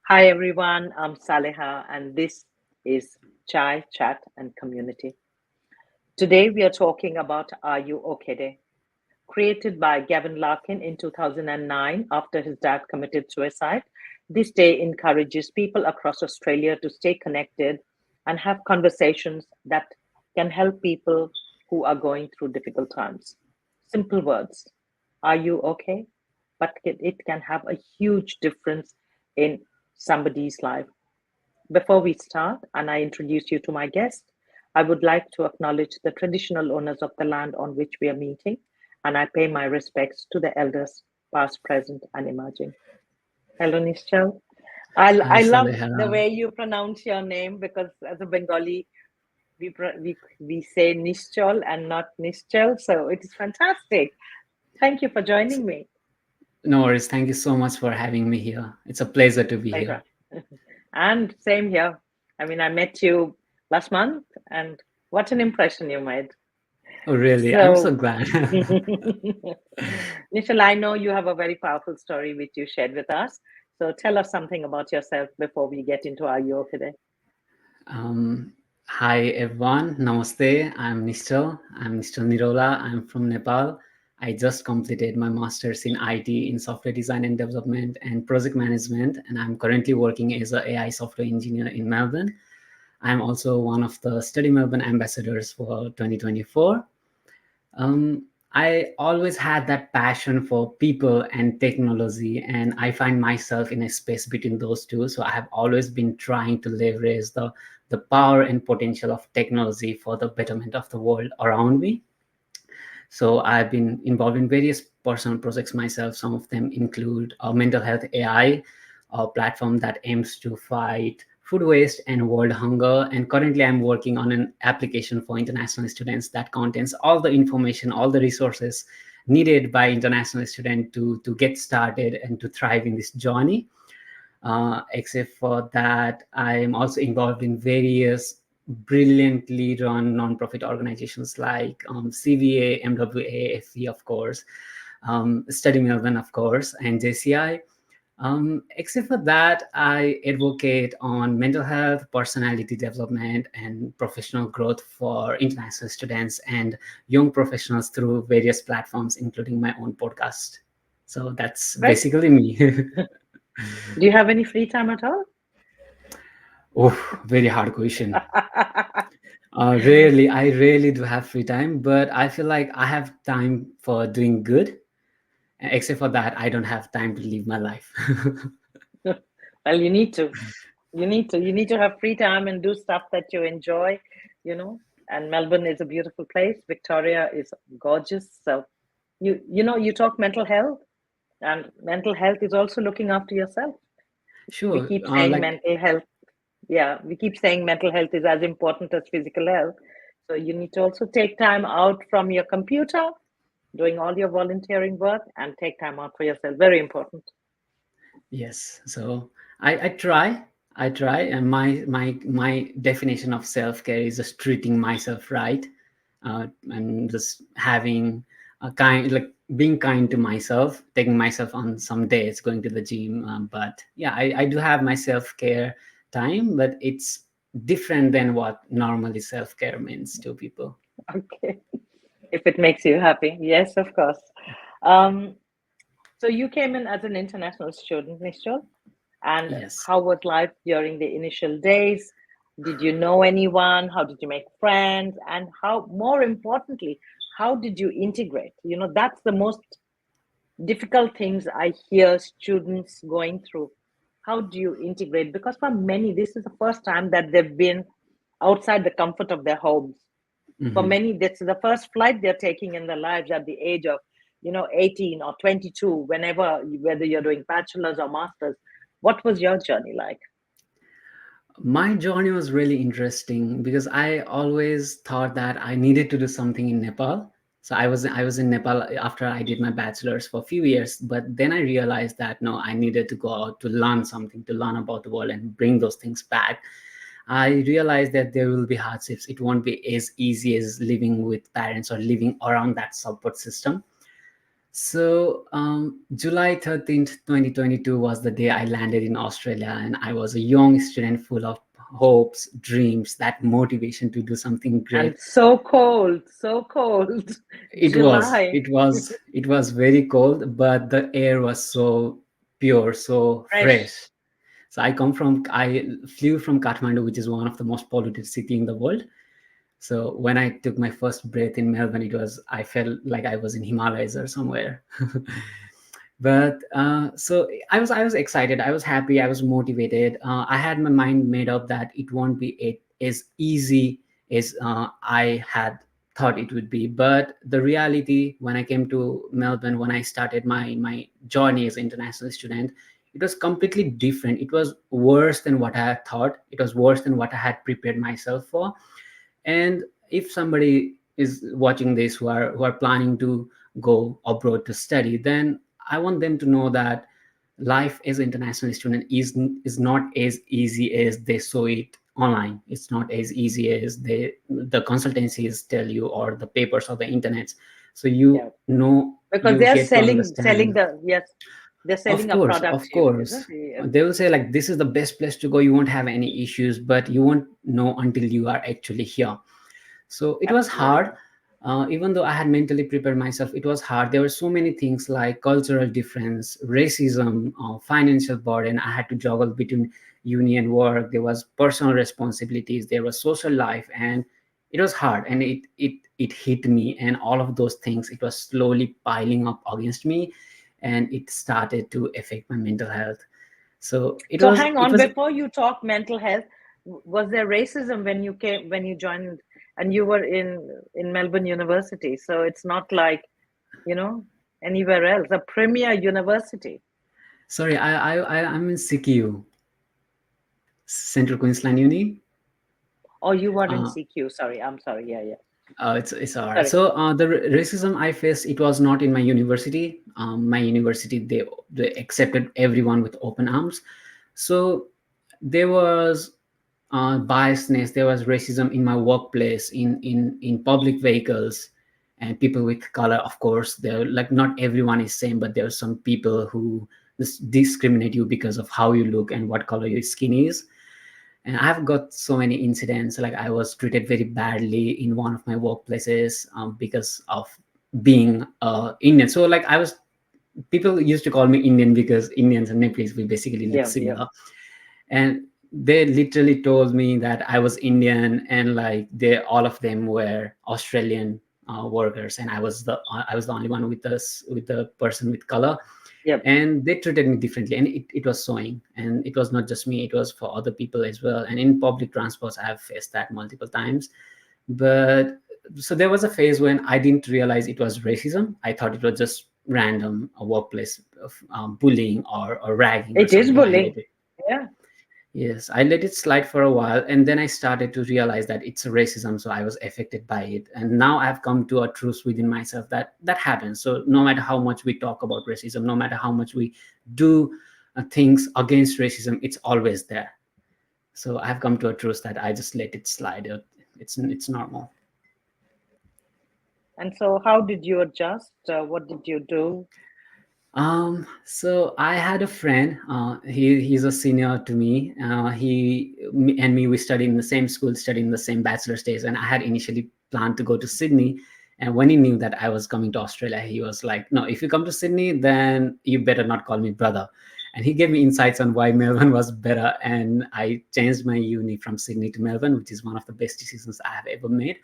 Hi everyone, I'm Saleha and this is Chai, Chat and Community. Today we are talking about Are You OK Day? Created by Gavin Larkin in 2009 after his dad committed suicide. This day encourages people across Australia to stay connected and have conversations that can help people who are going through difficult times. Simple words. Are you okay? But it can have a huge difference in somebody's life. Before we start, and I introduce you to my guest, I would like to acknowledge the traditional owners of the land on which we are meeting, and I pay my respects to the elders, past, present, and emerging. Hello, Nischal. I Hi, love Saleha. the way you pronounce your name because as a Bengali, we say Nischal and not Nischal, so it is fantastic. Thank you for joining me. No worries. Thank you so much for having me here. It's a pleasure to be here. Pleasure. And same here. I mean, I met you last month, and what an impression you made. Oh, really? I'm so So, glad. Nishal, I know you have a very powerful story which you shared with us. So, tell us something about yourself before we get into our yoga today. um, Hi, everyone. Namaste. I'm Nischal Niroula. I'm from Nepal. I just completed my master's in IT in software design and development and project management, and I'm currently working as an AI software engineer in Melbourne. I'm also one of the Study Melbourne ambassadors for 2024. I always had that passion for people and technology, and I find myself in a space between those two. So I have always been trying to leverage the power and potential of technology for the betterment of the world around me. So I've been involved in various personal projects myself. Some of them include a mental health AI, a platform that aims to fight food waste and world hunger. And currently, I'm working on an application for international students that contains all the information, all the resources needed by international students to get started and to thrive in this journey. Except for that, I am also involved in various brilliantly run non-profit organizations like CVA, MWA, FE, of course, Study Melbourne, of course, and JCI. Except for that, I advocate on mental health, personality development, and professional growth for international students and young professionals through various platforms, including my own podcast. So that's Right? basically me. Do you have any free time at all? Oh, very hard question. I rarely do have free time, but I feel like I have time for doing good. Except for that, I don't have time to live my life. Well, you need to. You need to have free time and do stuff that you enjoy, you know. And Melbourne is a beautiful place. Victoria is gorgeous. So you talk mental health, and mental health is also looking after yourself. We Sure. keep saying mental health. Yeah, we keep saying mental health is as important as physical health. So you need to also take time out from your computer, doing all your volunteering work, and take time out for yourself. Very important. Yes. So I try, and my definition of self care is just treating myself right, and just having a kind like being kind to myself, taking myself on some days, going to the gym. But yeah, I do have my self care time, but it's different than what normally self care means to people. Okay. If it makes you happy. Yes, of course. Um, so you came in as an international student, Nishal, and Yes. how was life during the initial days? Did you know anyone? How did you make friends? And how, more importantly, how did you integrate? That's the most difficult things I hear students going through. How do you integrate? Because for many, this is the first time that they've been outside the comfort of their homes. For Mhm. many, that's the first flight they're taking in their lives at the age of 18 or 22, whether you're doing bachelor's or master's. What was your journey like? My journey was really interesting because I always thought that I needed to do something in Nepal. So I was in Nepal after I did my bachelor's for a few years, but then I realized that no, I needed to go out to learn something, to learn about the world and bring those things back. I realized that there will be hardships. It won't be as easy as living with parents or living around that support system. So, July 13th, 2022 was the day I landed in Australia, and I was a young student full of hopes, dreams, that motivation to do something And great. so cold, so cold. It was, July, it was, it was very cold, but the air was so pure, so fresh. fresh. So I flew from Kathmandu, which is one of the most polluted city in the world. So when I took my first breath in Melbourne, I felt like I was in Himalayas or somewhere. But so I was excited, I was happy, I was motivated. I had my mind made up that it won't be as easy as I had thought it would be. But the reality, when I came to Melbourne, when I started my journey as an international student, it was completely different. It was worse than what I had thought. It was worse than what I had prepared myself for. And if somebody is watching this who are planning to go abroad to study, then I want them to know that life as an international student is not as easy as they saw it online. It's not as easy as the consultancies tell you, or the papers or the internets. So Yeah, because you they are get to selling understand. the, yes, they're selling a product Of to you, isn't course. it? They will say like this is the best place to go. You won't have any issues, but you won't know until you are actually here. So it was hard. Absolutely. Even though I had mentally prepared myself, it was hard. There were so many things like cultural difference, racism, financial burden. I had to juggle between uni and work. There was personal responsibilities. There was social life, and it was hard. And it hit me, and all of those things. It was slowly piling up against me, and it started to affect my mental health. So So hang it on, was before you talk mental health, was there racism when you came, when you joined, and you were in Melbourne University? So it's not like, you know, anywhere else, a premier university. sorry. I'm in CQ, Central Queensland Uni. Or you were in Uh, CQ. Sorry, I'm sorry. Yeah, yeah. it's all right. Sorry. So the racism I faced, it was not in my university. My university, they accepted everyone with open arms. So there was biasness, there was racism in my workplace, in public vehicles, and people with color. Of course, there like not everyone is same, but there are some people who just discriminate you because of how you look and what color your skin is. And I've got so many incidents. Like I was treated very badly in one of my workplaces because of being Indian. So like I was, people used to call me Indian because Indians and Nepalese, we basically look Yeah, yeah. similar. And they literally told me that I was Indian, and like they all of them were Australian workers, and I was the only one with the person with color. Yep. And they treated me differently, and it was showing. And it was not just me, it was for other people as well. And in public transports, I have faced that multiple times. But so there was a phase when I didn't realize it was racism. I thought it was just random workplace bullying or ragging or It is something. I bullying. let it Yeah. Yes, I let it slide for a while, and then I started to realize that it's racism, so I was affected by it. And now I've come to a truth within myself that that happens. So no matter how much we talk about racism, no matter how much we do things against racism, it's always there. So I've come to a truth that I just let it slide. It's normal. And so, how did you adjust? What did you do? So I had a friend. He's a senior to me. And me, we studied in the same school, studied in the same bachelor's days. And I had initially planned to go to Sydney. And when he knew that I was coming to Australia, he was like, "No, if you come to Sydney, then you better not call me brother." And he gave me insights on why Melbourne was better. And I changed my uni from Sydney to Melbourne, which is one of the best decisions I have ever made.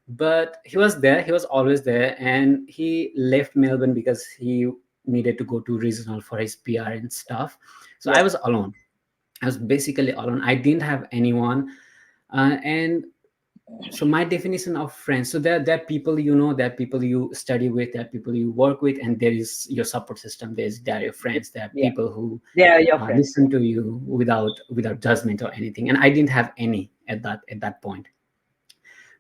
But he was there, he was always there. And he left Melbourne because he needed to go to regional for his PR and stuff. So I Yep. was alone. I was basically alone. I didn't have anyone. And so my definition of friends, so there are people, there are people you study with, there are people you work with, and there is your support system. There are your friends. There are Yeah. people who They are your friends. listen to you without judgment or anything. And I didn't have any at that point.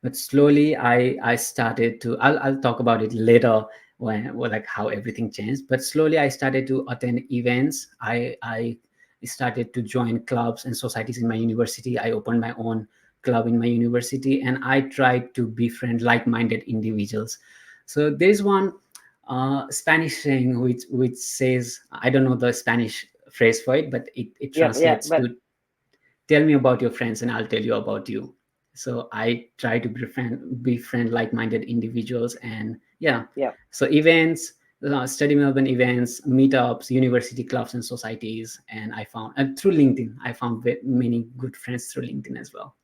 But slowly I started to, I'll talk about it later, when well, like how everything changed. But slowly I started to attend events. I started to join clubs and societies in my university. I opened my own club in my university, and I tried to befriend like-minded individuals. So there's one Spanish saying which says, I don't know the Spanish phrase for it, but it Yeah, yeah, translates but to, tell me about your friends and I'll tell you about you. So I try to befriend like-minded individuals, and yeah. yeah. So events, study Melbourne events, meetups, university clubs and societies, and I found through LinkedIn, I found many good friends through LinkedIn as well.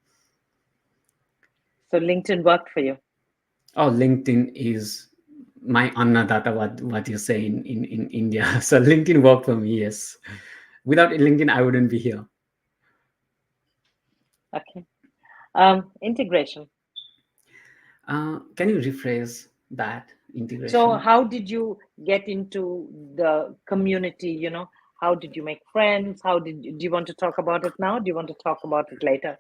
So LinkedIn worked for you. Oh, LinkedIn is my annadata, what you say in India. So LinkedIn worked for me, yes. Without LinkedIn, I wouldn't be here. Okay. Integration. Can you rephrase that, So integration? how did you get into the community? How did you make friends? Do you want to talk about it now? Do you want to talk about it later?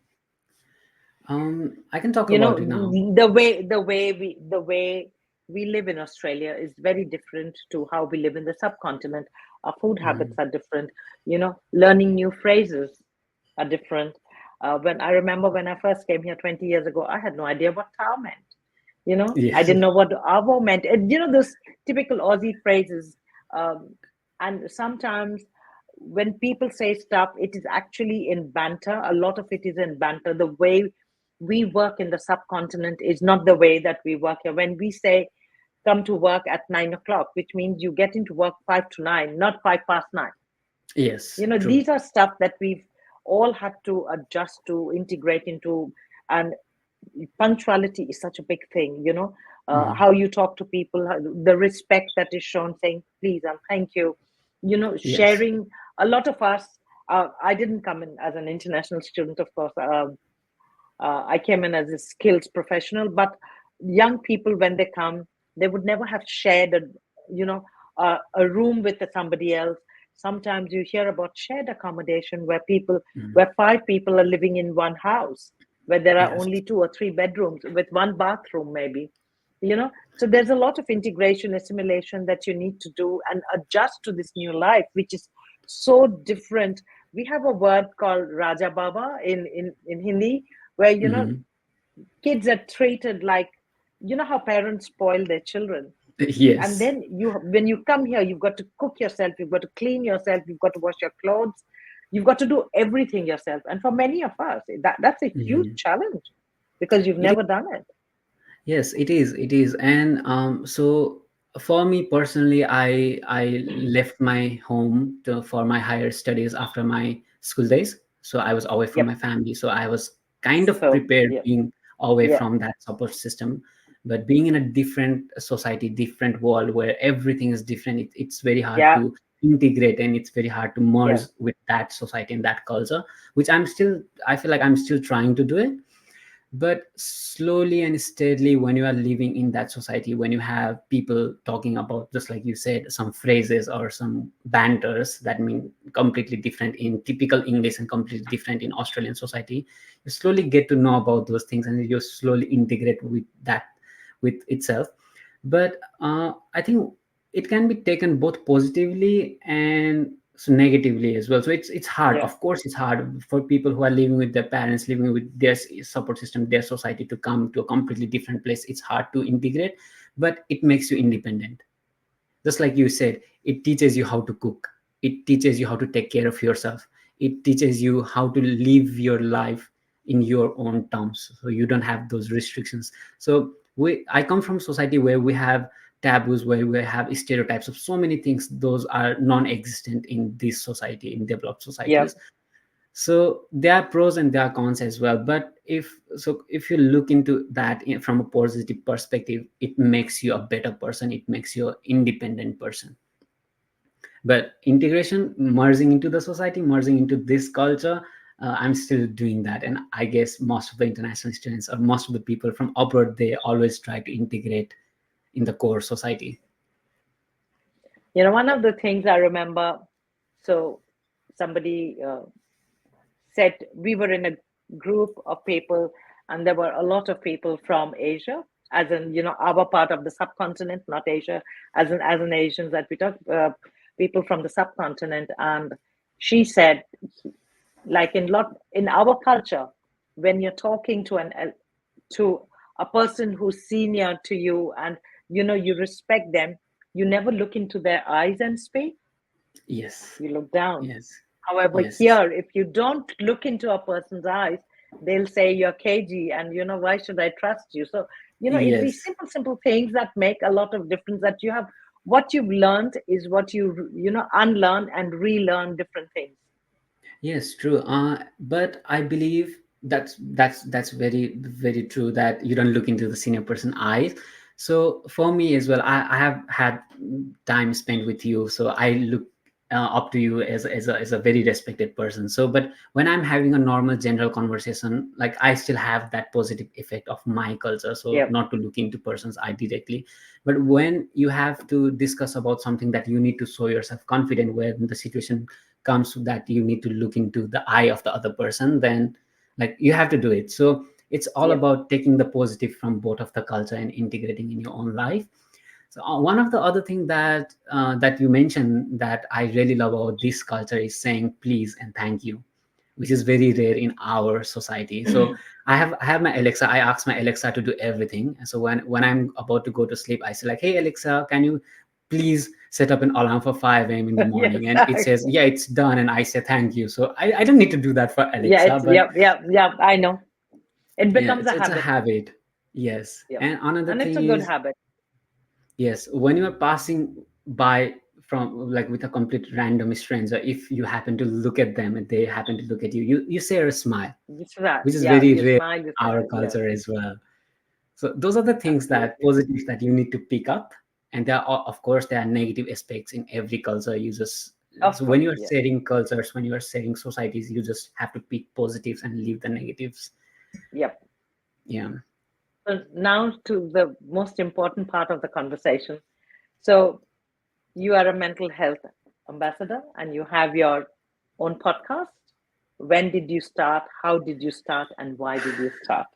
I can talk you know about it now. the way we live in Australia is very different to how we live in the subcontinent. Our food habits Mhm. are different. Learning new phrases are different. When I remember when I first came here 20 years ago, I had no idea what tau meant. I Yes. didn't know what avo meant. And, those typical Aussie phrases. And sometimes when people say stuff, it is actually in banter. A lot of it is in banter. The way we work in the subcontinent is not the way that we work here. When we say come to work at 9 o'clock, which means you get into work 5 to 9, not 5 past 9. Yes, true. These are stuff that we've all had to adjust to, integrate into. And punctuality is such a big thing. Mhm. How you talk to people, the respect that is shown, saying please and thank you. Yes. Sharing. A lot of us, I didn't come in as an international student, of course. I came in as a skills professional, but young people, when they come, they would never have shared a room with somebody else. Sometimes you hear about shared accommodation Mhm. where five people are living in one house, where there are Yes. only two or three bedrooms with one bathroom, maybe. So there's a lot of integration, assimilation that you need to do and adjust to this new life, which is so different. We have a word called Raja Baba in Hindi, where Mhm. kids are treated like, how parents spoil their children. And Yes. then when you come here, you've got to cook yourself, you've got to clean yourself, you've got to wash your clothes, you've got to do everything yourself. And for many of us, that's a huge Mhm. challenge because you've It never done it. Yes, it is. It is. And so for me personally, I left my home for my higher studies after my school days. So I was away from Yep. my family. So I was kind of So prepared yeah, being away yeah, from that support system. But being in a different society, different world where everything is different, it's very hard yeah, to integrate, and it's very hard to merge yeah, with that society and that culture, which I feel like I'm still trying to do it. But slowly and steadily, when you are living in that society, when you have people talking about, just like you said, some phrases or some banters that mean completely different in typical English and completely different in Australian society, you slowly get to know about those things and you slowly integrate with that, with itself. But I think it can be taken both positively and so negatively as well. So it's hard, yeah, of course. It's hard for people who are living with their parents, living with their support system, their society, to come to a completely different place. It's hard to integrate, but it makes you independent. Just like you said, it teaches you how to cook, it teaches you how to take care of yourself, it teaches you how to live your life in your own terms, so you don't have those restrictions. So I come from society where we have taboos, where we have stereotypes of so many things. Those are non-existent in this society, in developed yeah. societies. So there are pros and there are cons as well. But if you look into that from a positive perspective, it makes you a better person, it makes you an independent person. But integration, merging into the society, merging into this culture, I'm still doing that. And I guess most of the international students or most of the people from abroad, they always try to integrate in the core society. One of the things I remember, so somebody said we were in a group of people, and there were a lot of people from Asia, as in our part of the subcontinent, not Asia, as in Asians that we talk, people from the subcontinent. And she said, like in our culture, when you're talking to a person who's senior to you, and you respect them, you never look into their eyes and speak, Yes. you look down. Yes. However, Yes. here, if you don't look into a person's eyes, they'll say you're cagey, and why should I trust you? So, it's these Yes. simple, simple things that make a lot of difference. That you have what you've learned is what you unlearn and relearn different things. Yes, true. But I believe that's very very true that you don't look into the senior person eyes. So for me as well, I have had time spent with you, so I look up to you as a very respected person. So, but when I'm having a normal general conversation, like I still have that positive effect of my culture. So Yep, not to look into person's eye directly, but when you have to discuss about something that you need to show yourself confident, when the situation comes that you need to look into the eye of the other person, then like you have to do it. So it's all yep. about taking the positive from both of the culture and integrating in your own life. So one of the other thing that you mentioned that I really love about this culture is saying please and thank you, which is very rare in our society. So I have my Alexa. I ask my Alexa to do everything. And so when I'm about to go to sleep, I say like, "Hey Alexa, can you please set up an alarm for 5 a.m. in the Yes, morning?" And it says, "Yeah, it's done." And I say thank you. So I don't need to do that for yeah, Alexa, it's but yep, yep, yep. I know it yeah, becomes a it's a habit. habit. Yes. Yep, And another and it's a thing good is, habit. yes, when you are passing by from like with a complete random stranger, if you happen to look at them and they happen to look at you, you share a smile, It's that. which is Yeah, very you rare smile, you in say our yes, culture as well. So those are the things that absolutely. positives that you need to pick up. And there are, of course, there are negative aspects in every culture. You just, Of so when course, you are yes. sharing cultures, when you are sharing societies, you just have to pick positives and leave the negatives. Yep. Yeah. So now to the most important part of the conversation. So you are a mental health ambassador and you have your own podcast. When did you start? How did you start? And why did you start?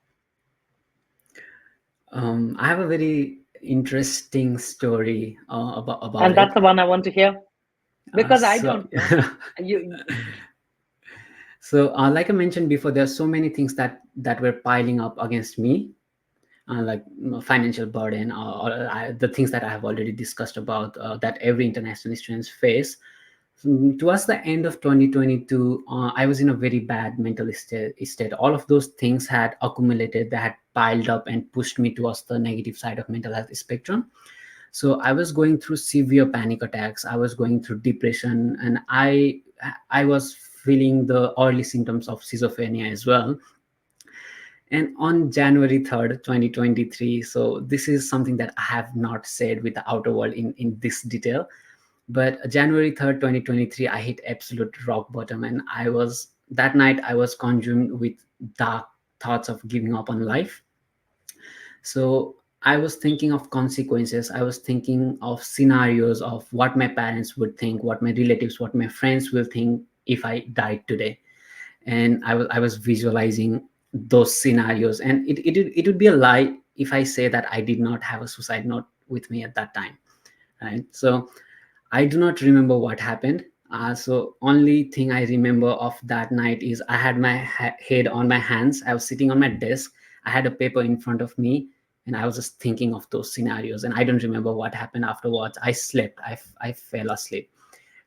I have a very interesting story about And that's it. the one I want to hear because I So don't know. You, so like I mentioned before, there are so many things that were piling up against me, like financial burden, or the things that I have already discussed about, that every international students face. Towards the end of 2022, I was in a very bad mental state. All of those things had accumulated, they had piled up and pushed me towards the negative side of mental health spectrum. So I was going through severe panic attacks, I was going through depression, and I was feeling the early symptoms of schizophrenia as well. And on January 3rd, 2023, so this is something that I have not said with the outer world in this detail, but January 3rd, 2023, I hit absolute rock bottom, and that night I was consumed with dark thoughts of giving up on life. So I was thinking of consequences, I was thinking of scenarios of what my parents would think, what my relatives, what my friends will think if I died today. And I was visualizing those scenarios, and it would be a lie if I say that I did not have a suicide note with me at that time, right? So I do not remember what happened. So only thing I remember of that night is I had my head on my hands. I was sitting on my desk. I had a paper in front of me, and I was just thinking of those scenarios. And I don't remember what happened afterwards. I slept. I fell asleep.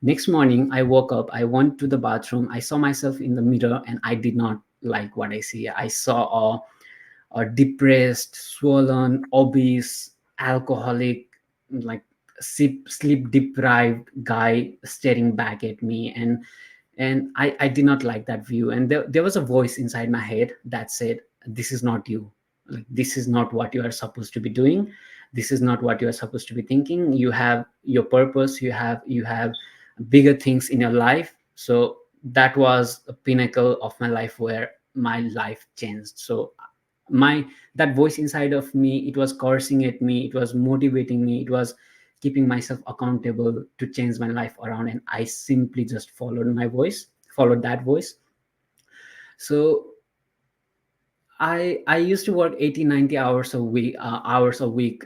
Next morning, I woke up. I went to the bathroom. I saw myself in the mirror, and I did not like what I see. I saw a depressed, swollen, obese, alcoholic, like sleep deprived guy staring back at me, and I did not like that view. And there was a voice inside my head that said, "This is not you. Like, this is not what you are supposed to be doing. This is not what you are supposed to be thinking. You have your purpose. You have bigger things in your life." So that was a pinnacle of my life where my life changed. So my that voice inside of me, it was cursing at me, it was motivating me, it was keeping myself accountable to change my life around, and I simply just followed that voice. So I used to work 80, 90 hours a week.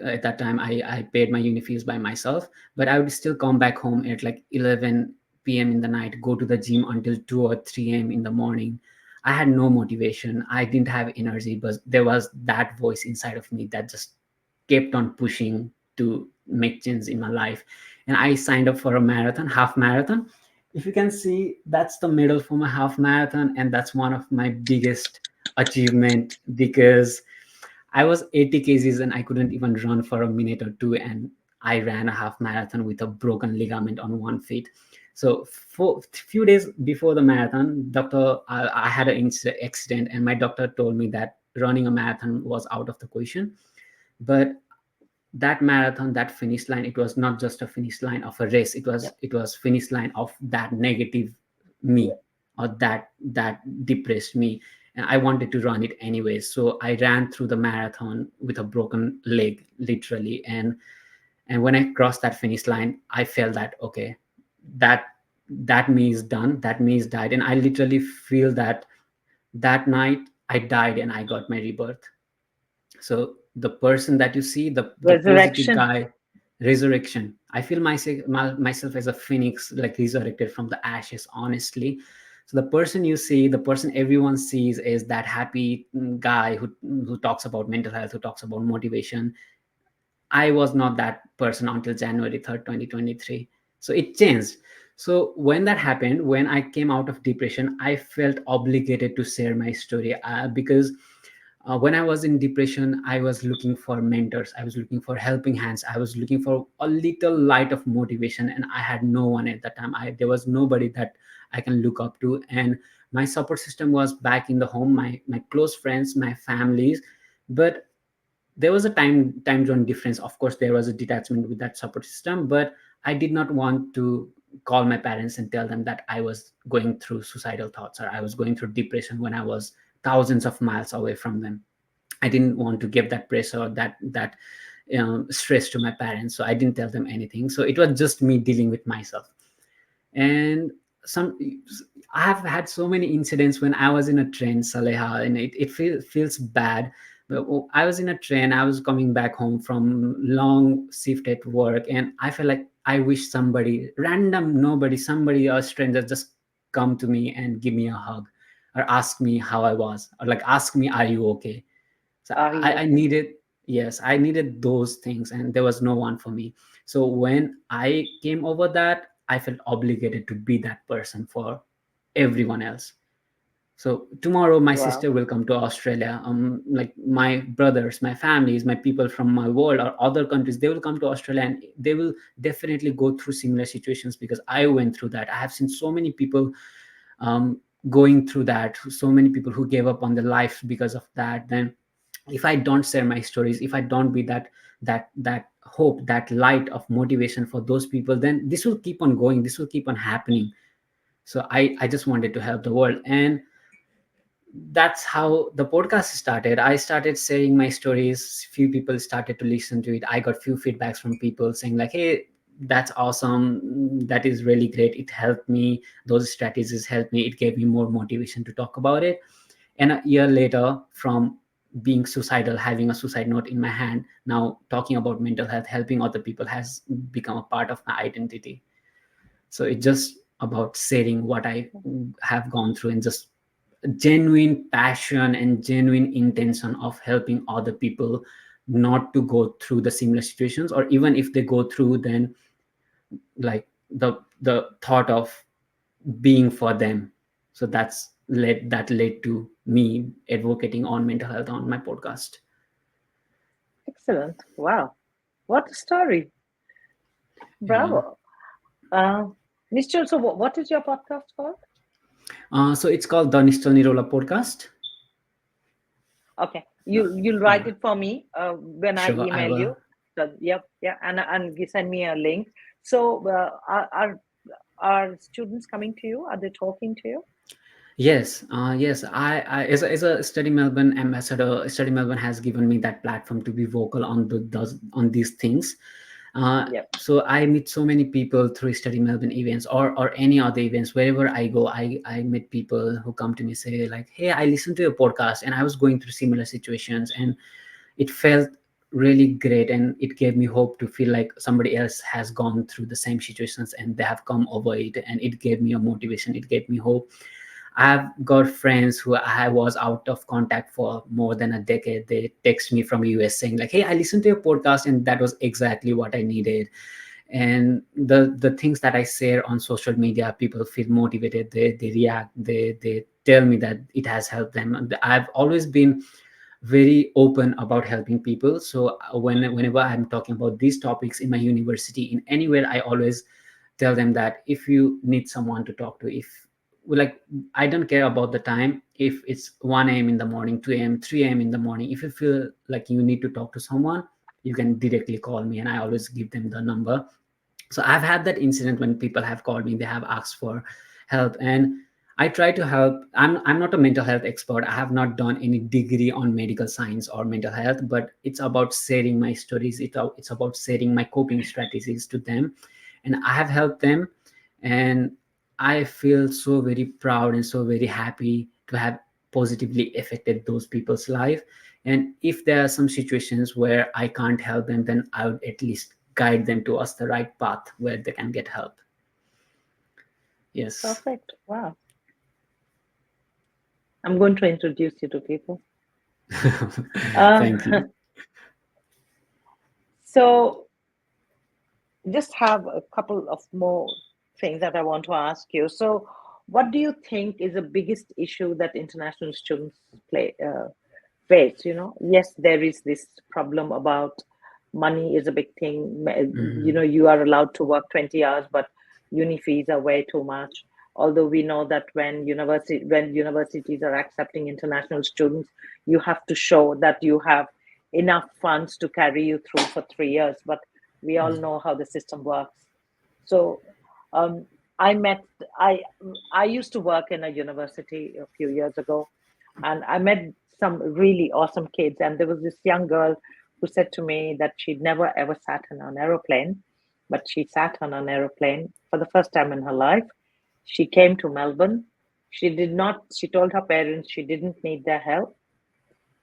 At that time, I paid my uni fees by myself, but I would still come back home at like 11 p.m. in the night, go to the gym until 2 or 3 a.m. in the morning. I had no motivation. I didn't have energy, but there was that voice inside of me that just kept on pushing to make change in my life. And I signed up for a marathon, half marathon. If you can see, that's the medal for my half marathon, and that's one of my biggest achievement, because I was 80 kgs and I couldn't even run for a minute or two, and I ran a half marathon with a broken ligament on one foot. So for few days before the marathon, I had an accident, and my doctor told me that running a marathon was out of the question. But that marathon, that finish line, it was not just a finish line of a race. It was Yep. it was finish line of that negative me, or that depressed me, and I wanted to run it anyway. So I ran through the marathon with a broken leg, literally. And when I crossed that finish line, I felt that, okay, that that me is done, that me is died. And I literally feel that that night I died and I got my rebirth. So the person that you see, the positive Resurrection. guy, resurrection. I feel myself as a phoenix, like resurrected from the ashes, honestly. So the person you see, the person everyone sees, is that happy guy who talks about mental health, who talks about motivation. I was not that person until January 3rd, 2023. So it changed. So when that happened, when I came out of depression, I felt obligated to share my story, because when I was in depression, I was looking for mentors. I was looking for helping hands. I was looking for a little light of motivation, and I had no one at that time. There was nobody that I can look up to, and my support system was back in the home, my close friends, my families. But there was a time zone difference. Of course, there was a detachment with that support system, but I did not want to call my parents and tell them that I was going through suicidal thoughts, or I was going through depression, when I was thousands of miles away from them. I didn't want to give that pressure, or that stress to my parents, so I didn't tell them anything. So it was just me dealing with myself. And some I have had so many incidents when I was in a train, Saleha, and feels bad. But I was in a train, I was coming back home from long shift at work, and I felt like I wish somebody, random, nobody, somebody, a stranger, just come to me and give me a hug, or ask me how I was, or like ask me, are you okay? So Are you I okay? needed, yes, I needed those things, and there was no one for me. So when I came over that, I felt obligated to be that person for everyone else. So tomorrow my Wow. sister will come to Australia. Like my brothers, my families, my people from my world or other countries, they will come to Australia, and they will definitely go through similar situations, because I went through that. I have seen so many people um, going through that, so many people who gave up on their life because of that. Then if I don't share my stories, if I don't be that hope, that light of motivation for those people, then this will keep on going, this will keep on happening. So I just wanted to help the world. And that's how the podcast started. I started sharing my stories, few people started to listen to it. I got few feedbacks from people saying like, hey, that's awesome, that is really great, it helped me, those strategies helped me, it gave me more motivation to talk about it. And a year later, from being suicidal, having a suicide note in my hand, now talking about mental health, helping other people, has become a part of my identity. So it's just about sharing what I have gone through, and just genuine passion and genuine intention of helping other people not to go through the similar situations, or even if they go through, then like the thought of being for them. So that led to me advocating on mental health on my podcast. Excellent. Wow. What a story. Yeah. Bravo. Uh, Nischal, so what is your podcast called? So it's called the Nischal Niroula podcast. Okay, Uh, you'll write yeah, it for me when I sure, I email will. you. So, yep, yeah, and you send me a link. So are students coming to you? Are they talking to you? Yes, yes. I as a Study Melbourne ambassador, Study Melbourne has given me that platform to be vocal on on these things. Yep. So I meet so many people through Study Melbourne events, or any other events. Wherever I go, I meet people who come to me, say like, "Hey, I listened to your podcast, and I was going through similar situations, and it felt really great, and it gave me hope to feel like somebody else has gone through the same situations and they have come over it, and it gave me a motivation, it gave me hope." I've got friends who I was out of contact for more than a decade. They text me from US saying like, "Hey, I listened to your podcast and that was exactly what I needed." And the things that I share on social media, people feel motivated. They react. They tell me that it has helped them. And I've always been very open about helping people. So whenever I'm talking about these topics in my university, in anywhere, I always tell them that if you need someone to talk to, if like, I don't care about the time, if it's 1 a.m in the morning, 2 a.m, 3 a.m in the morning, if you feel like you need to talk to someone, you can directly call me, and I always give them the number. So I've had that incident when people have called me, they have asked for help, and I try to help. I'm not a mental health expert. I have not done any degree on medical science or mental health, but it's about sharing my stories. It's about sharing my coping strategies to them, and I have helped them. And I feel so very proud and so very happy to have positively affected those people's life. And if there are some situations where I can't help them, then I would at least guide them towards the right path where they can get help. Yes. Perfect. Wow. I'm going to introduce you to people. Thank Um, you. so just have a couple of more things that I want to ask you. So, what do you think is the biggest issue that international students face? Yes, there is this problem about money is a big thing. Mhm. You are allowed to work 20 hours, but uni fees are way too much. Although we know that when universities are accepting international students, you have to show that you have enough funds to carry you through for 3 years. But we all know how the system works. So um, I met I I used to work in a university a few years ago, and I met some really awesome kids. And there was this young girl who said to me that she'd never ever sat in an aeroplane, but she sat on an aeroplane for the first time in her life. She came to Melbourne. She did not. She told her parents she didn't need their help.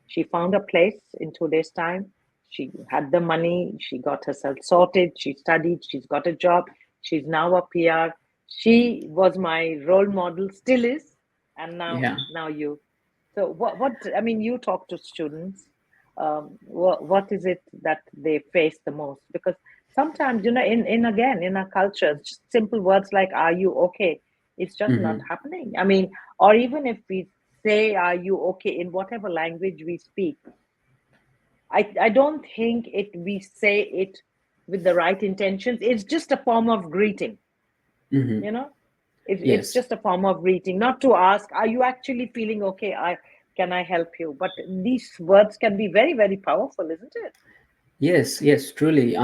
She found a place in 2 days' time. She had the money. She got herself sorted. She studied. She's got a job. She's now a PR. She was my role model, still is, and now Yeah. now you. So what I mean, you talk to students. What is it that they face the most? Because sometimes, in again in our culture, just simple words like "Are you okay?" It's just not Hmm. happening. I mean, or even if we say "Are you okay?" in whatever language we speak, I don't think it we say it with the right intentions. It's just a form of greeting, Hmm. you know. It's Yes. just a form of greeting, not to ask, "Are you actually feeling okay? I Can I help you?" But these words can be very, very powerful, isn't it? Yes, yes, truly.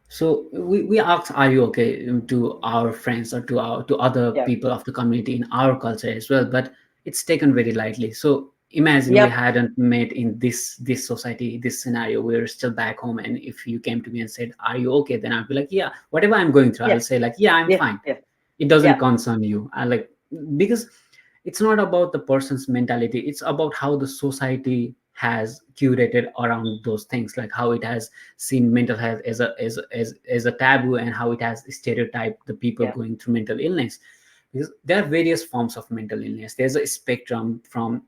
So we ask, "Are you okay?" To our friends or to other Yeah. people of the community in our culture as well, but it's taken very lightly. So imagine we Yep. hadn't met in this society, this scenario. We're still back home, and if you came to me and said, "Are you okay?" Then I'd be like, "Yeah, whatever I'm going through," Yeah. I'll say like, "Yeah, I'm Yeah. fine. Yeah. It doesn't Yeah. concern you." I like, because it's not about the person's mentality, it's about how the society has curated around those things, like how it has seen mental health as a taboo, and how it has stereotyped the people Yeah. going through mental illness. Because there are various forms of mental illness. There's a spectrum from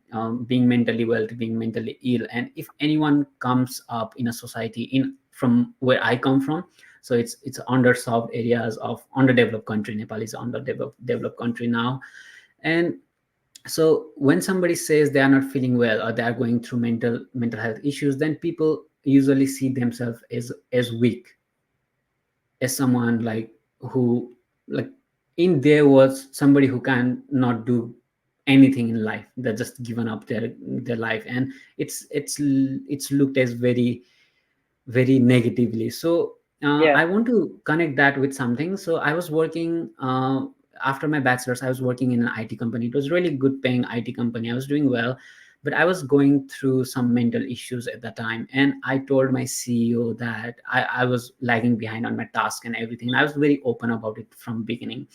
being mentally well to being mentally ill, and if anyone comes up in a society, in from where I come from, so it's underserved areas of underdeveloped country. Nepal is underdeveloped developed country now. And so when somebody says they are not feeling well or they are going through mental health issues, then people usually see themselves as weak, as someone like who, like, in their words, somebody who can not do anything in life, they're just given up their life. And it's looked as very very negatively. So Yeah. I want to connect that with something. So I was working, after my bachelor's, I was working in an IT company. It was really good paying IT company. I was doing well, but I was going through some mental issues at the time. And I told my CEO that I was lagging behind on my task and everything. And I was very open about it from beginning.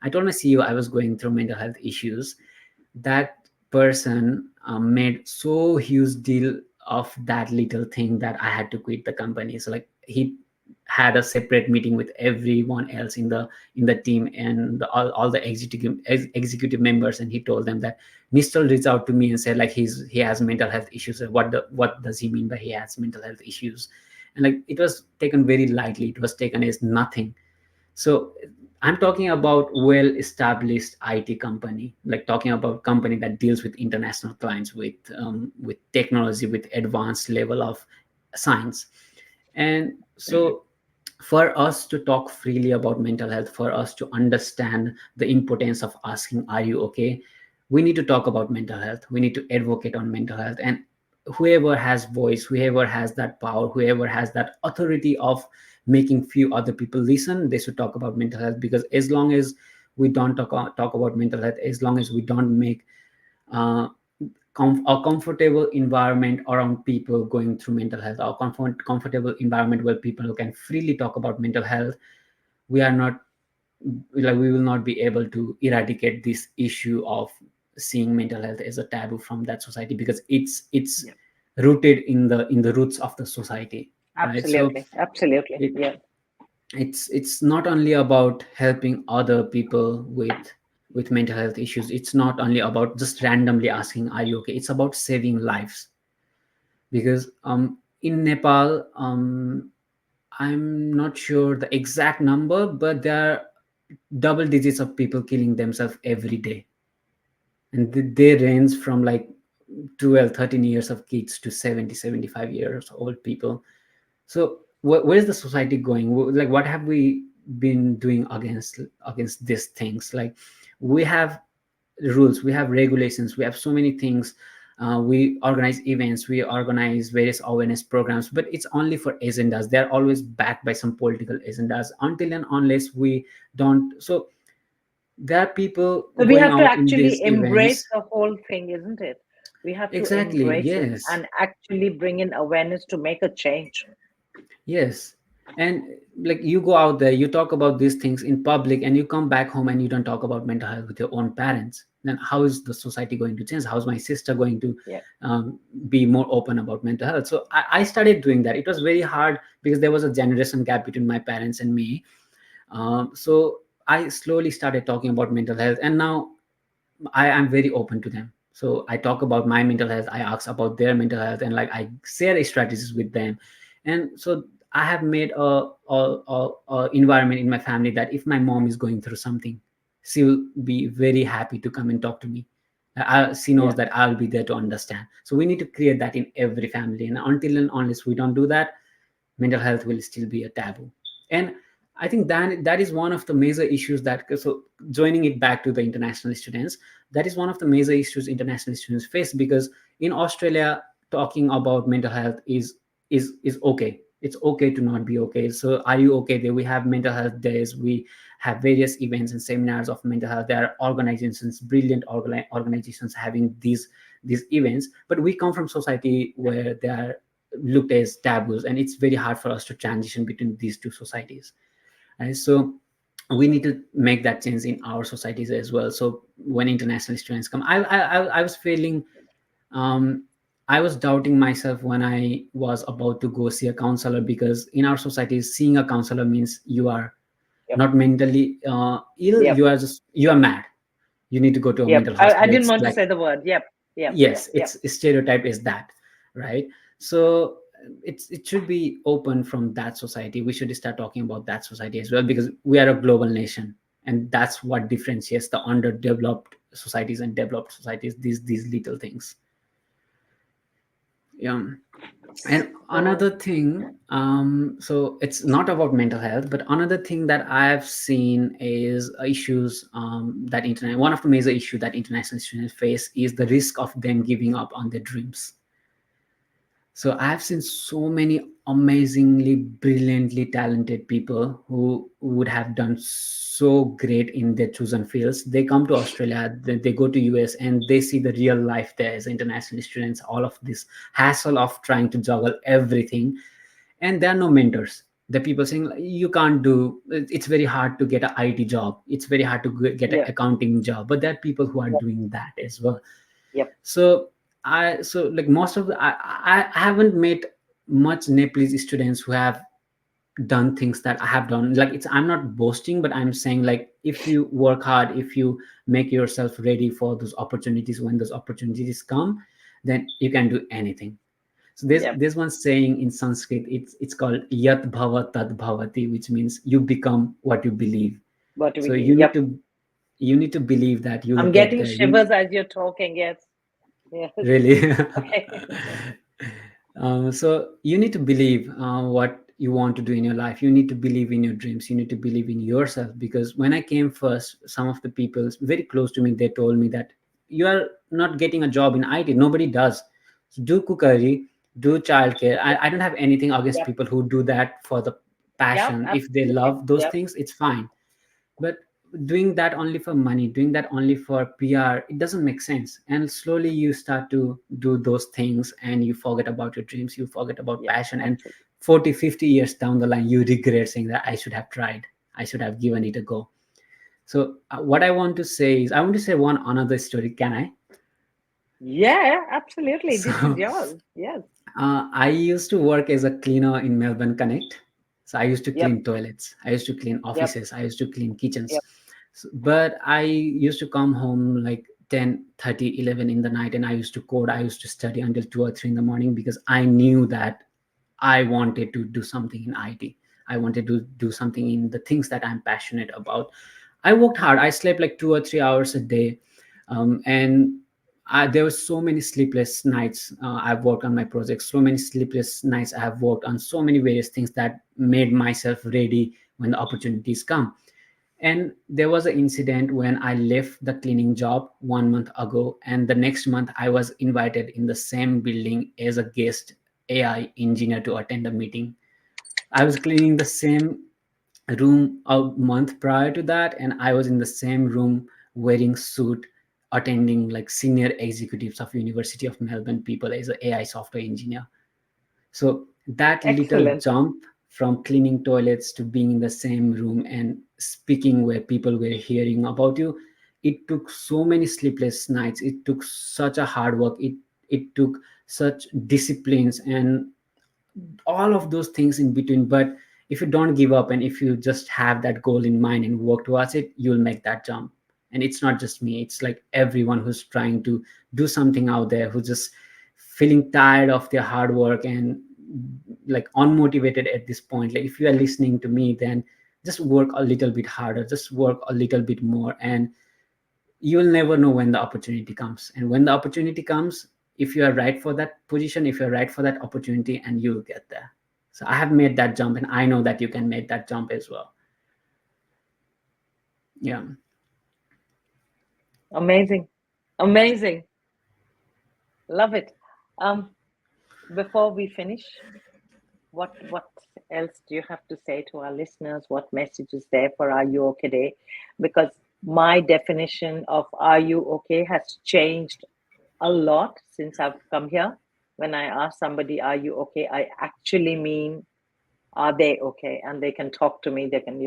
I told my CEO I was going through mental health issues. That person made so huge deal of that little thing that I had to quit the company. So like, he had a separate meeting with everyone else in the team and all the executive members, and he told them that Nistal reached out to me and said like he has mental health issues. What does he mean by he has mental health issues? And like it was taken very lightly, it was taken as nothing. So I'm talking about well established IT company, like talking about company that deals with international clients, with technology, with advanced level of science. And so for us to talk freely about mental health, for us to understand the importance of asking are you okay, we need to talk about mental health, we need to advocate on mental health. And whoever has voice, whoever has that power, whoever has that authority of making few other people listen, they should talk about mental health. Because as long as we don't talk about mental health, as long as we don't make uh, a comfortable environment around people going through mental health, or comfortable environment where people can freely talk about mental health, we are not like we will not be able to eradicate this issue of seeing mental health as a taboo from that society, because it's Yeah. rooted in the roots of the society, right? So Absolutely. Absolutely. it Yeah. it's not only about helping other people with mental health issues, it's not only about just randomly asking are you okay, it's about saving lives. Because in Nepal, I'm not sure the exact number, but there are double digits of people killing themselves every day, and they range from like 12, 13 years of kids to 70, 75 years old people. So where's the society going? Like what have we been doing against these things? Like we have rules, we have regulations, we have so many things. We organize events, we organize various awareness programs, but it's only for agendas. They're always backed by some political agendas until and unless we don't. So there are people So we going have to out in these actually embrace events. the whole thing, isn't it? We have to Exactly, embrace it yes. and actually bring in awareness to make a change. Yes. And like you go out there, you talk about these things in public, and you come back home and you don't talk about mental health with your own parents. Then how is the society going to change? How's my sister going to Yeah. be more open about mental health? So I started doing that. It was very hard because there was a generation gap between my parents and me. So I slowly started talking about mental health, and now I am very open to them. So I talk about my mental health, I ask about their mental health, and like I share strategies with them. And so I have made a environment in my family that if my mom is going through something, she will be very happy to come and talk to me. She knows Yeah. that I'll be there to understand. So we need to create that in every family. And until and unless we don't do that, mental health will still be a taboo. And I think that is one of the major issues that, so joining it back to the international students, that is one of the major issues international students face. Because in Australia, talking about mental health is okay. It's okay to not be okay. So are you okay there? We have mental health days, we have various events and seminars of mental health. There are organizations, brilliant organizations having these events, but we come from society where they are looked as taboos, and it's very hard for us to transition between these two societies, right? So we need to make that change in our societies as well. So when international students come, I was feeling, um, I was doubting myself when I was about to go see a counselor, because in our society seeing a counselor means you are Yep. not mentally ill, Yep. you are mad, you need to go to a Yep. mental I hospital. didn't It's want to like, say the word. Yep. Yep. Yep. yes, Yep. it's stereotype is that, right? So it should be open from that society. We should start talking about that society as well, because we are a global nation, and that's what differentiates the underdeveloped societies and developed societies, these little things. Yeah. And So another thing, so it's not about mental health, but another thing that I've seen is issues that internet one of the major issues that international students face is the risk of them giving up on their dreams. So I've seen so many amazingly, brilliantly talented people who would have done so great in their chosen fields. They come to Australia, they go to US, and they see the real life there as international students, all of this hassle of trying to juggle everything. And there are no mentors. The people saying like, you can't do, it's very hard to get an IT job. It's very hard to get an yeah. accounting job. But there are people who are Yep. doing that as well. Yep. So so like most of the I haven't met much Nepalese students who have done things that I have done. Like, it's, I'm not boasting, but I'm saying, like, if you work hard, if you make yourself ready for those opportunities, when those opportunities come, then you can do anything. So Yep. there's one saying in Sanskrit. It's called yat bhava tad bhavati, which means you become what you believe. What do we So do? Yep. you need to believe that you will I'm get getting there. You shivers as you're talking. Yes. Yes. really. Okay. So you need to believe what you want to do in your life. You need to believe in your dreams. You need to believe in yourself. Because when I came first, some of the people very close to me, they told me that you are not getting a job in IT. Nobody does. So do cookery, do childcare. I don't have anything against Yep. people who do that for the Yep. passion. If they Absolutely. love those Yep. things, it's fine. But doing that only for money, doing that only for PR, it doesn't make sense. And slowly you start to do those things and you forget about your dreams, you forget about Yep. passion, and Absolutely. 40, 50 years down the line you regret saying that I should have tried, I should have given it a go. So what I want to say is, I want to say one another story. Can I? Yeah. Absolutely. This is So yours. Yes. I used to work as a cleaner in Melbourne Connect. So I used to Yep. clean toilets, I used to clean Yep. offices, I used to clean kitchens. Yep. But I used to come home like 10:30, 11 in the night, and I used to code, I used to study until 2 or 3 in the morning, because I knew that I wanted to do something in IT. I wanted to do something in the things that I'm passionate about. I worked hard. I slept like 2 or 3 hours a day. And there were so many sleepless nights. I've worked on my projects, so many sleepless nights. I have worked on so many various things that made myself ready when the opportunities come. And there was an incident when I left the cleaning job 1 month ago, and the next month I was invited in the same building as a guest AI engineer to attend a meeting. I was cleaning the same room a month prior to that, and I was in the same room wearing suit, attending like senior executives of University of Melbourne people as an AI software engineer. So that little Excellent. jump from cleaning toilets to being in the same room and speaking where people were hearing about you, it took so many sleepless nights. It took such a hard work. It took such disciplines and all of those things in between. But if you don't give up, and if you just have that goal in mind and work towards it, you'll make that jump. And it's not just me, it's like everyone who's trying to do something out there, who's just feeling tired of their hard work and like unmotivated at this point. Like, if you are listening to me, then just work a little bit harder, just work a little bit more, and you'll never know when the opportunity comes. And when the opportunity comes, if you are right for that position, if you're right for that opportunity, and you'll get there. So I have made that jump, and I know that you can make that jump as well. Yeah. Amazing. Amazing. Love it. Um, Before we finish, what else do you have to say to our listeners? What message is there for Are You Okay Day? Because my definition of Are You Okay has changed a lot since I've come here. When I ask somebody, Are you okay? I actually mean, are they okay? And they can talk to me, they can,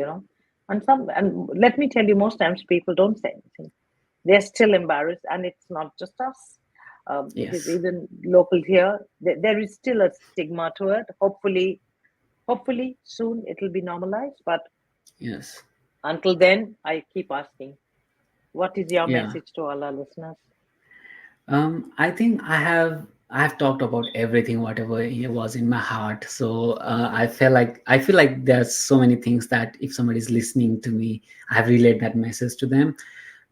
and let me tell you, most times people don't say anything. They're still embarrassed, and it's not just us. It is Yes. even local here. There is still a stigma to it. Hopefully soon it'll be normalized. But Yes. until then, I keep asking, what is your Yeah. message to all our listeners? I think I have talked about everything, whatever it was in my heart. So I feel like there's so many things that if somebody's listening to me, I have relayed that message to them.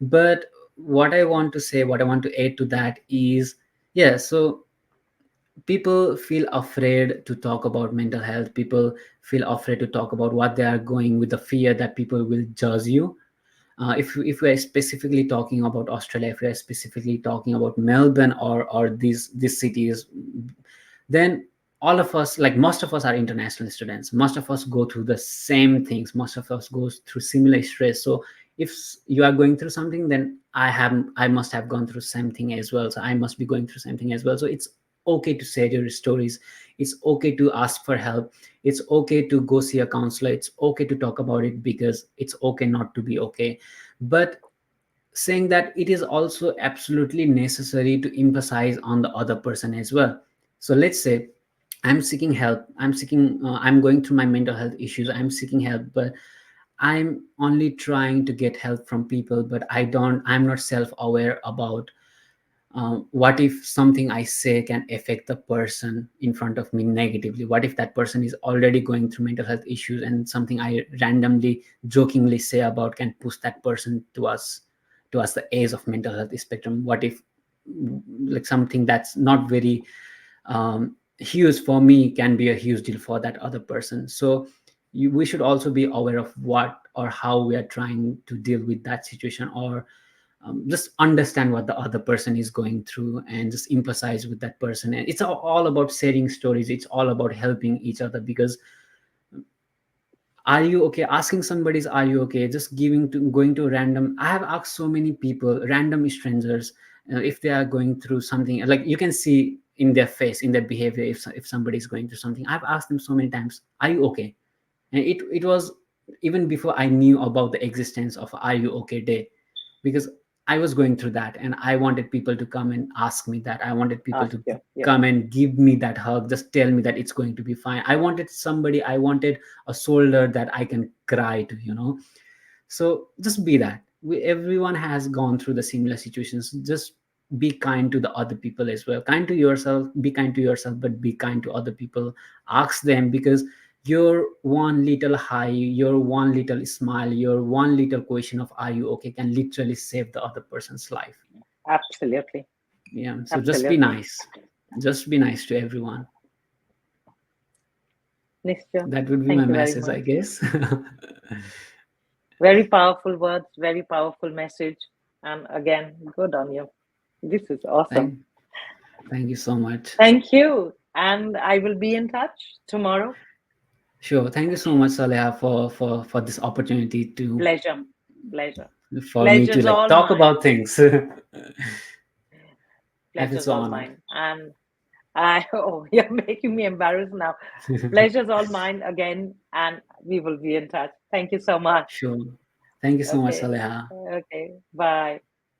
But what I want to say, what I want to add to that is, yeah. So people feel afraid to talk about mental health. People feel afraid to talk about what they are going, with the fear that people will judge you. If we are specifically talking about Australia, if we are specifically talking about Melbourne, or these cities, then all of us, like most of us, are international students. Most of us go through the same things. Most of us goes through similar stress. So if you are going through something, then I must have gone through something as well. So I must be going through something as well. So it's okay to share your stories. It's okay to ask for help. It's okay to go see a counselor. It's okay to talk about it, because it's okay not to be okay. But saying that, it is also absolutely necessary to emphasize on the other person as well. So let's say I'm seeking help. I'm going through my mental health issues. I'm seeking help, but I'm only trying to get help from people, but I'm not self aware about what if something I say can affect the person in front of me negatively? What if that person is already going through mental health issues and something I randomly, jokingly say about can push that person to us the age of mental health spectrum? What if like something that's not very huge for me can be a huge deal for that other person? So we should also be aware of what or how we are trying to deal with that situation, or just understand what the other person is going through and just empathize with that person. And it's all about sharing stories, it's all about helping each other. Because are you okay, asking somebody's are you okay, just giving to going to random, I have asked so many people, random strangers, if they are going through something, like you can see in their face, in their behavior, if somebody is going through something. I've asked them so many times, are you okay? And it was even before I knew about the existence of are you okay day, because I was going through that and I wanted people to come and ask me that. I wanted people Ask to you. Yeah. come and give me that hug, just tell me that it's going to be fine. I wanted somebody, I wanted a shoulder that I can cry to, So just be that. Everyone has gone through the similar situations. Just be kind to the other people as well. Kind to yourself, be kind to yourself, but be kind to other people. Ask them, because your one little hi, your one little smile, your one little question of are you okay can literally save the other person's life. Absolutely. Yeah. So just be Absolutely. nice. Just be nice to everyone. Nischal, That would be my thank you very message, much. I guess. Very powerful words, very powerful message. And again, good on you. This is awesome. thank, thank you so much. Thank you. And I will be in touch tomorrow. Sure. Thank you so much, Saleha, for this opportunity to Pleasure. Pleasure. for me to Pleasure's like all talk mine. about things. I feel Pleasure's so all honored. mine. And I, oh, you're making me embarrassed now. Pleasure's all mine again. And we will be in touch. Thank you so much. Sure. Thank you so much, Okay. Saleha. Okay. Bye.